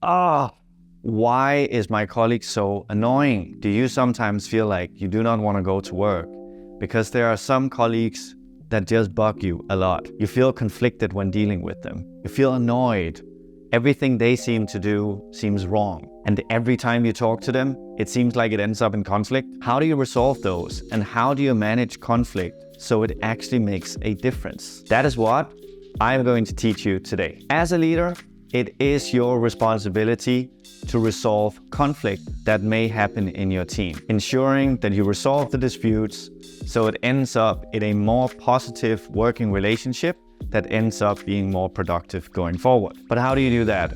Why is my colleague so annoying? Do you sometimes feel like you do not want to go to work? Because there are some colleagues that just bug you a lot. You feel conflicted when dealing with them. You feel annoyed. Everything they seem to do seems wrong. And every time you talk to them, it seems like it ends up in conflict. How do you resolve those? And how do you manage conflict so it actually makes a difference? That is what I'm going to teach you today. As a leader, it is your responsibility to resolve conflict that may happen in your team, ensuring that you resolve the disputes so it ends up in a more positive working relationship that ends up being more productive going forward. But how do you do that?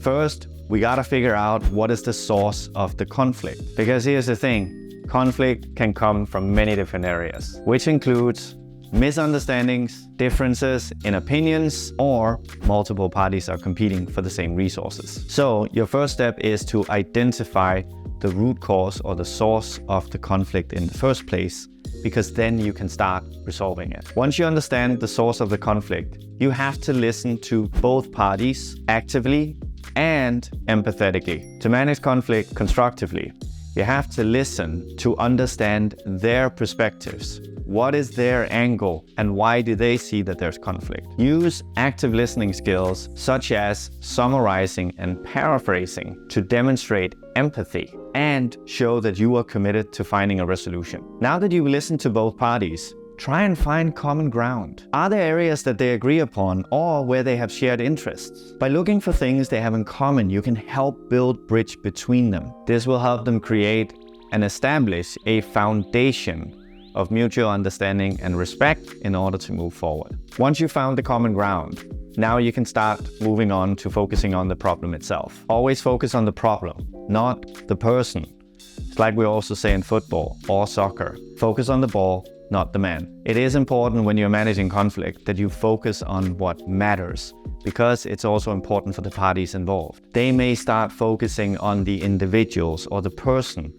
First, we gotta figure out what is the source of the conflict. Because here's the thing, conflict can come from many different areas, which includes misunderstandings, differences in opinions, or multiple parties are competing for the same resources. So your first step is to identify the root cause or the source of the conflict in the first place, because then you can start resolving it. Once you understand the source of the conflict, you have to listen to both parties actively and empathetically. To manage conflict constructively, you have to listen to understand their perspectives. What is their angle and why do they see that there's conflict? Use active listening skills such as summarizing and paraphrasing to demonstrate empathy and show that you are committed to finding a resolution. Now that you've listened to both parties, try and find common ground. Are there areas that they agree upon or where they have shared interests? By looking for things they have in common, you can help build bridge between them. This will help them create and establish a foundation of mutual understanding and respect in order to move forward. Once you've found the common ground, now you can start moving on to focusing on the problem itself. Always focus on the problem, not the person. It's like we also say in football or soccer. Focus on the ball, not the man. It is important when you're managing conflict that you focus on what matters, because it's also important for the parties involved. They may start focusing on the individuals or the person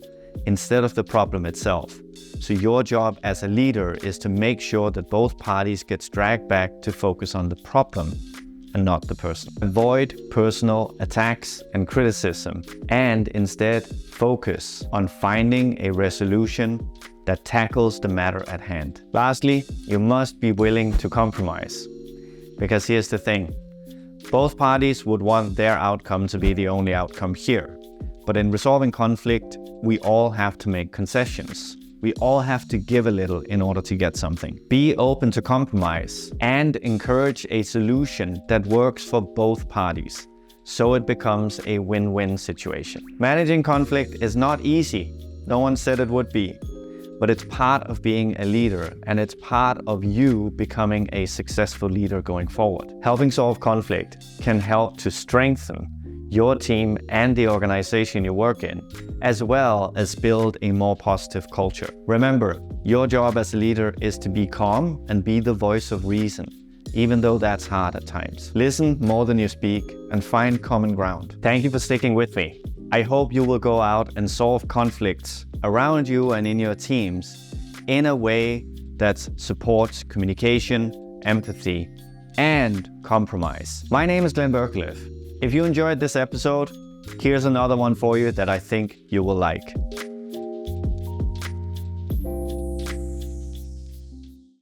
instead of the problem itself. So your job as a leader is to make sure that both parties get dragged back to focus on the problem and not the person. Avoid personal attacks and criticism, and instead focus on finding a resolution that tackles the matter at hand. Lastly, you must be willing to compromise. Because here's the thing, both parties would want their outcome to be the only outcome here. But in resolving conflict, we all have to make concessions. We all have to give a little in order to get something. Be open to compromise and encourage a solution that works for both parties, so it becomes a win-win situation. Managing conflict is not easy. No one said it would be. But it's part of being a leader, and it's part of you becoming a successful leader going forward. Helping solve conflict can help to strengthen your team and the organization you work in, as well as build a more positive culture. Remember, your job as a leader is to be calm and be the voice of reason, even though that's hard at times. Listen more than you speak and find common ground. Thank you for sticking with me. I hope you will go out and solve conflicts around you and in your teams in a way that supports communication, empathy, and compromise. My name is Glenn Berkelev. If you enjoyed this episode, here's another one for you that I think you will like.